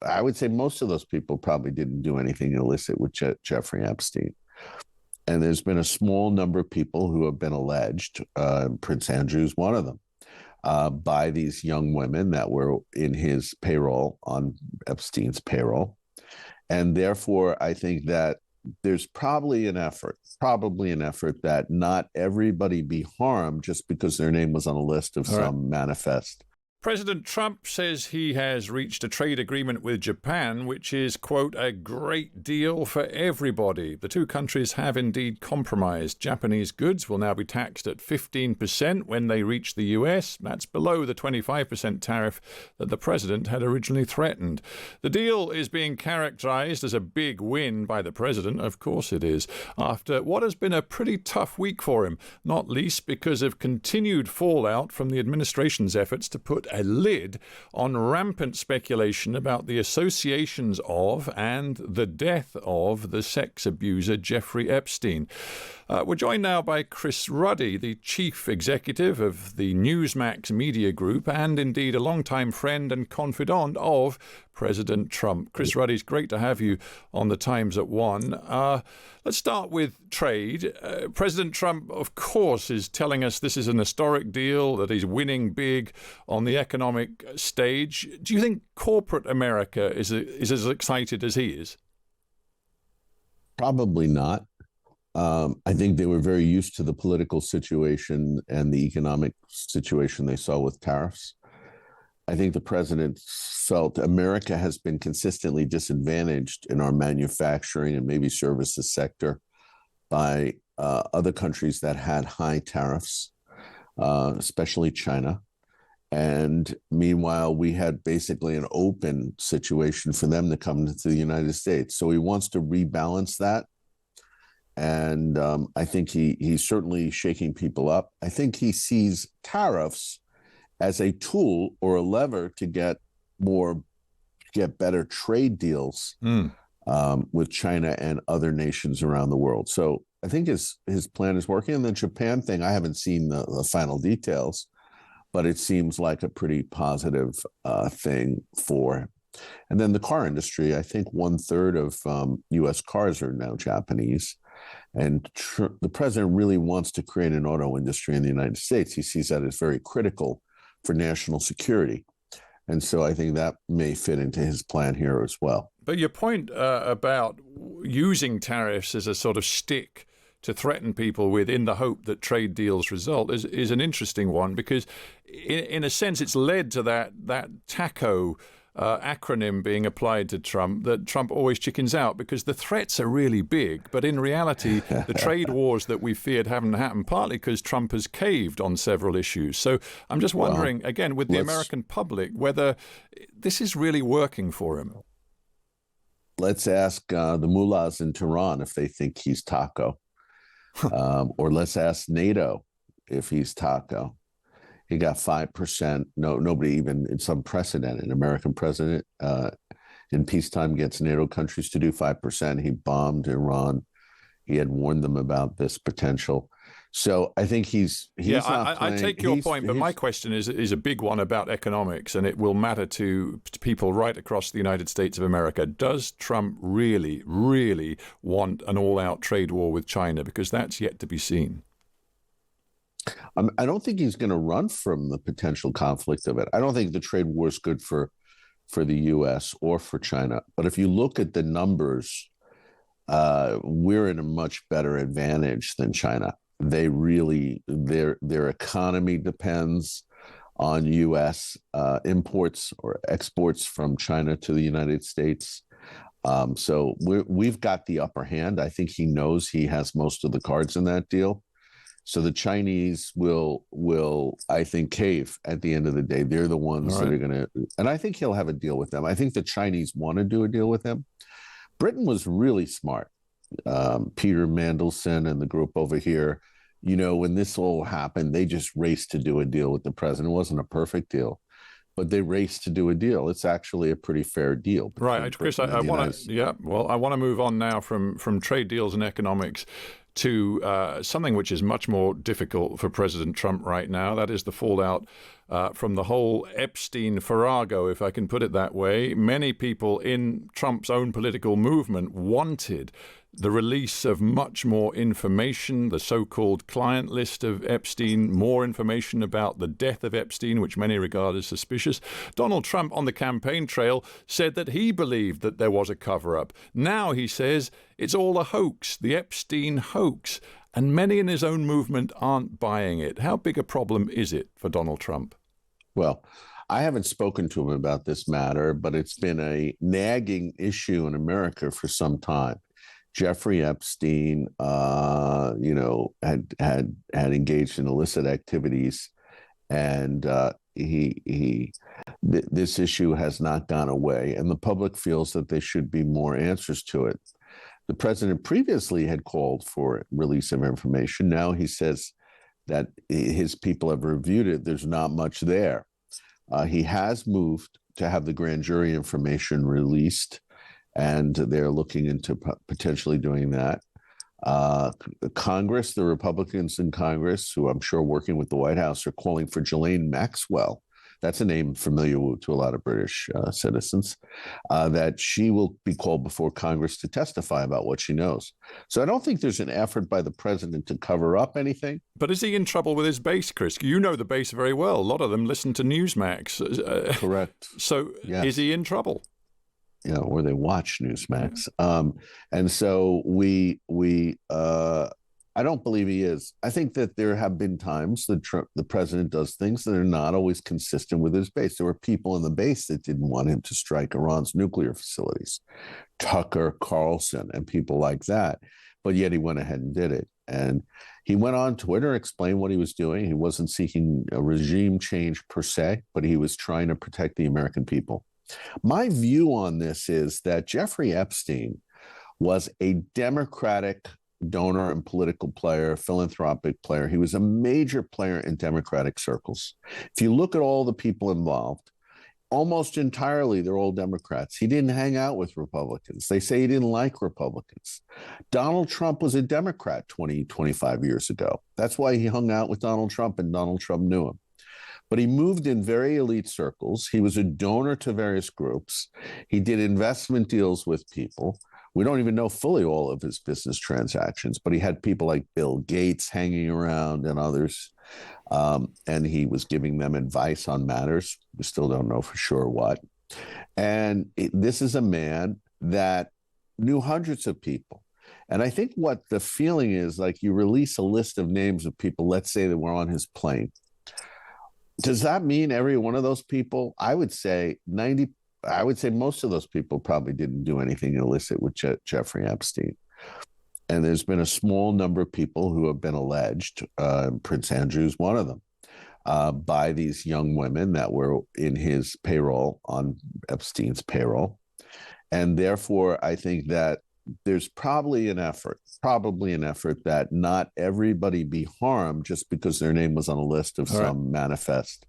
I would say most of those people probably didn't do anything illicit with Jeffrey Epstein. And there's been a small number of people who have been alleged, Prince Andrew's one of them, by these young women that were in his payroll, on Epstein's payroll. And therefore, I think that there's probably an effort that not everybody be harmed just because their name was on a list of some manifest. President Trump says he has reached a trade agreement with Japan, which is, quote, a great deal for everybody. The two countries have indeed compromised. Japanese goods will now be taxed at 15% when they reach the US. That's below the 25% tariff that the president had originally threatened. The deal is being characterized as a big win by the president. Of course it is, after what has been a pretty tough week for him, not least because of continued fallout from the administration's efforts to put a lid on rampant speculation about the associations of and the death of the sex abuser Jeffrey Epstein. We're joined now by Chris Ruddy, the chief executive of the Newsmax media group and indeed a longtime friend and confidant of President Trump. Chris Ruddy, it's great to have you on the Times at One. Let's start with trade. President Trump, of course, is telling us this is an historic deal, that he's winning big on the economic stage. Do you think corporate America is as excited as he is? Probably not. I think they were very used to the political situation and the economic situation they saw with tariffs. I think the president felt America has been consistently disadvantaged in our manufacturing and maybe services sector by other countries that had high tariffs, especially China. And meanwhile, we had basically an open situation for them to come to the United States. So he wants to rebalance that. And I think he's certainly shaking people up. I think he sees tariffs as a tool or a lever to get better trade deals with China and other nations around the world. So I think his plan is working. And the Japan thing, I haven't seen the final details, but it seems like a pretty positive thing for him. And then the car industry, I think 1/3 of U.S. cars are now Japanese. And the president really wants to create an auto industry in the United States. He sees that as very critical for national security. And so I think that may fit into his plan here as well. But your point about using tariffs as a sort of stick to threaten people with in the hope that trade deals result is an interesting one, because in a sense it's led to that TACO acronym being applied to Trump, that Trump always chickens out because the threats are really big. But in reality, the trade wars that we feared haven't happened, partly because Trump has caved on several issues. So I'm just wondering, again, with the American public, whether this is really working for him. Let's ask the mullahs in Tehran if they think he's TACO. Or let's ask NATO if he's TACO. He got 5%. Nobody even, it's unprecedented. An American president in peacetime gets NATO countries to do 5%. He bombed Iran. He had warned them about this potential. So I think he's not playing. I take your point, but my question is a big one about economics, and it will matter to people right across the United States of America. Does Trump really, really want an all-out trade war with China? Because that's yet to be seen. I don't think he's going to run from the potential conflict of it. I don't think the trade war is good for the U.S. or for China. But if you look at the numbers, we're in a much better advantage than China. They really, their economy depends on U.S. Imports or exports from China to the United States. So we've got the upper hand. I think he knows he has most of the cards in that deal. So the Chinese will, I think, cave at the end of the day. They're the ones that are going to, and I think he'll have a deal with them. I think the Chinese want to do a deal with him. Britain was really smart. Peter Mandelson and the group over here, when this all happened, they just raced to do a deal with the president. It wasn't a perfect deal, but they raced to do a deal. It's actually a pretty fair deal between Right, Chris. Britain and I the want United to. States. Yeah. Well, I want to move on now from trade deals and economics to something which is much more difficult for President Trump right now. That is the fallout from the whole Epstein farrago, if I can put it that way. Many people in Trump's own political movement wanted the release of much more information, the so-called client list of Epstein, more information about the death of Epstein, which many regard as suspicious. Donald Trump, on the campaign trail, said that he believed that there was a cover-up. Now he says it's all a hoax, the Epstein hoax, and many in his own movement aren't buying it. How big a problem is it for Donald Trump? Well, I haven't spoken to him about this matter, but it's been a nagging issue in America for some time. Jeffrey Epstein, had engaged in illicit activities, and this issue has not gone away, and the public feels that there should be more answers to it. The president previously had called for release of information. Now he says that his people have reviewed it. There's not much there. He has moved to have the grand jury information released, and they're looking into potentially doing that. Congress, the Republicans in Congress, who I'm sure working with the White House, are calling for Ghislaine Maxwell. That's a name familiar to a lot of British citizens, that she will be called before Congress to testify about what she knows. So I don't think there's an effort by the president to cover up anything. But is he in trouble with his base, Chris? You know the base very well. A lot of them listen to Newsmax. Correct. So yes. Is he in trouble? Or they watch Newsmax. And so I don't believe he is. I think that there have been times that the president does things that are not always consistent with his base. There were people in the base that didn't want him to strike Iran's nuclear facilities, Tucker Carlson and people like that. But yet he went ahead and did it. And he went on Twitter, explained what he was doing. He wasn't seeking a regime change per se, but he was trying to protect the American people. My view on this is that Jeffrey Epstein was a Democratic donor and political player, philanthropic player. He was a major player in Democratic circles. If you look at all the people involved, almost entirely they're all Democrats. He didn't hang out with Republicans. They say he didn't like Republicans. Donald Trump was a Democrat 20, 25 years ago. That's why he hung out with Donald Trump, and Donald Trump knew him. But he moved in very elite circles. He was a donor to various groups. He did investment deals with people. We don't even know fully all of his business transactions, but he had people like Bill Gates hanging around and others. And he was giving them advice on matters. We still don't know for sure what. And this is a man that knew hundreds of people. And I think what the feeling is, like, you release a list of names of people, let's say, that were on his plane. Does that mean every one of those people? I would say most of those people probably didn't do anything illicit with Jeffrey Epstein. And there's been a small number of people who have been alleged, Prince Andrew's one of them, by these young women that were in his payroll, on Epstein's payroll. And therefore, I think that there's probably an effort that not everybody be harmed just because their name was on a list of some manifest.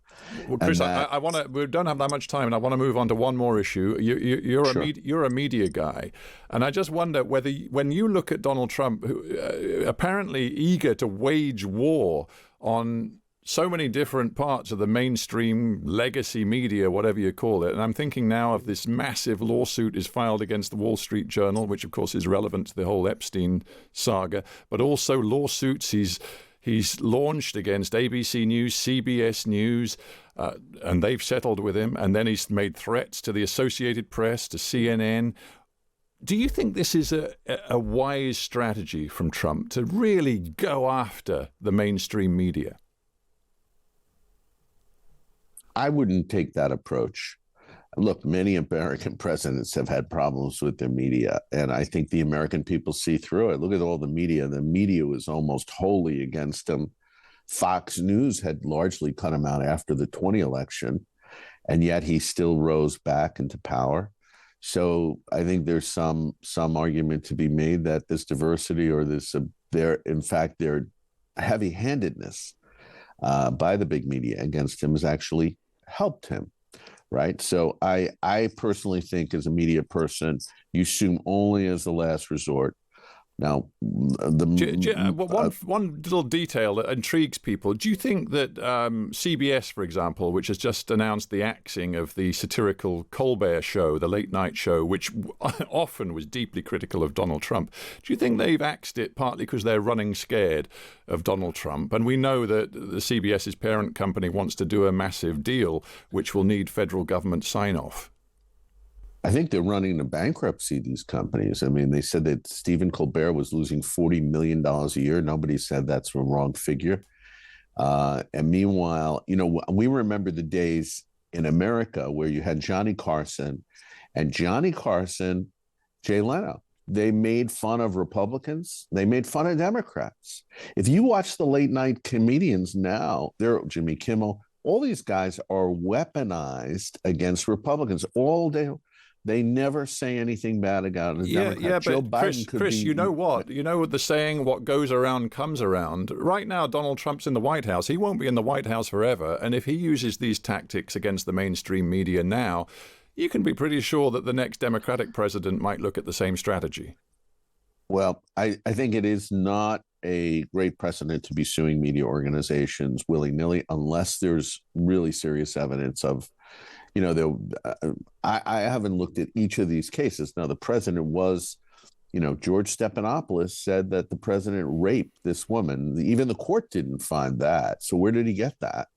Well, Chris, I want to. We don't have that much time, and I want to move on to one more issue. You're a media guy, and I just wonder whether, when you look at Donald Trump, who, apparently eager to wage war on so many different parts of the mainstream legacy media, whatever you call it. And I'm thinking now of this massive lawsuit is filed against the Wall Street Journal, which of course is relevant to the whole Epstein saga, but also lawsuits he's launched against ABC News, CBS News, and they've settled with him. And then he's made threats to the Associated Press, to CNN. Do you think this is a wise strategy from Trump to really go after the mainstream media? I wouldn't take that approach. Look, many American presidents have had problems with their media, and I think the American people see through it. Look at all the media. The media was almost wholly against him. Fox News had largely cut him out after the 2020 election, and yet he still rose back into power. So I think there's some argument to be made that this diversity, or their heavy-handedness by the big media against him has actually helped him. right? So I personally think, as a media person, you sue only as the last resort. Now, One little detail that intrigues people. Do you think that CBS, for example, which has just announced the axing of the satirical Colbert show, the late night show, which often was deeply critical of Donald Trump, do you think they've axed it partly because they're running scared of Donald Trump? And we know that the CBS's parent company wants to do a massive deal, which will need federal government sign-off. I think they're running to bankruptcy, these companies. I mean, they said that Stephen Colbert was losing $40 million a year. Nobody said that's a wrong figure. And meanwhile, we remember the days in America where you had Johnny Carson, Jay Leno. They made fun of Republicans. They made fun of Democrats. If you watch the late night comedians now, they're Jimmy Kimmel. All these guys are weaponized against Republicans all day. They never say anything bad about a Democrat. Yeah, Joe but Biden Chris, you know what? You know the saying, what goes around comes around. Right now, Donald Trump's in the White House. He won't be in the White House forever. And if he uses these tactics against the mainstream media now, you can be pretty sure that the next Democratic president might look at the same strategy. Well, I think it is not a great precedent to be suing media organizations willy-nilly unless there's really serious evidence of, I haven't looked at each of these cases. Now, the president was, George Stephanopoulos said that the president raped this woman. Even the court didn't find that. So where did he get that?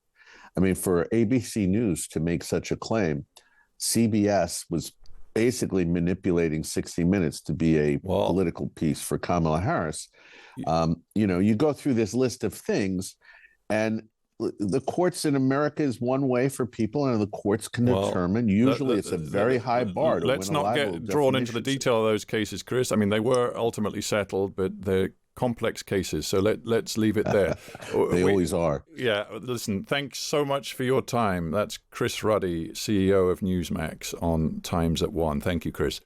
I mean, for ABC News to make such a claim, CBS was basically manipulating 60 Minutes to be a political piece for Kamala Harris. You go through this list of things, and the courts in America is one way for people, and the courts can determine. Usually, it's a very high bar. Let's not get drawn into the detail of those cases, Chris. I mean, they were ultimately settled, but they're complex cases. So let's leave it there. They always are. Yeah. Listen, thanks so much for your time. That's Chris Ruddy, CEO of Newsmax, on Times at One. Thank you, Chris.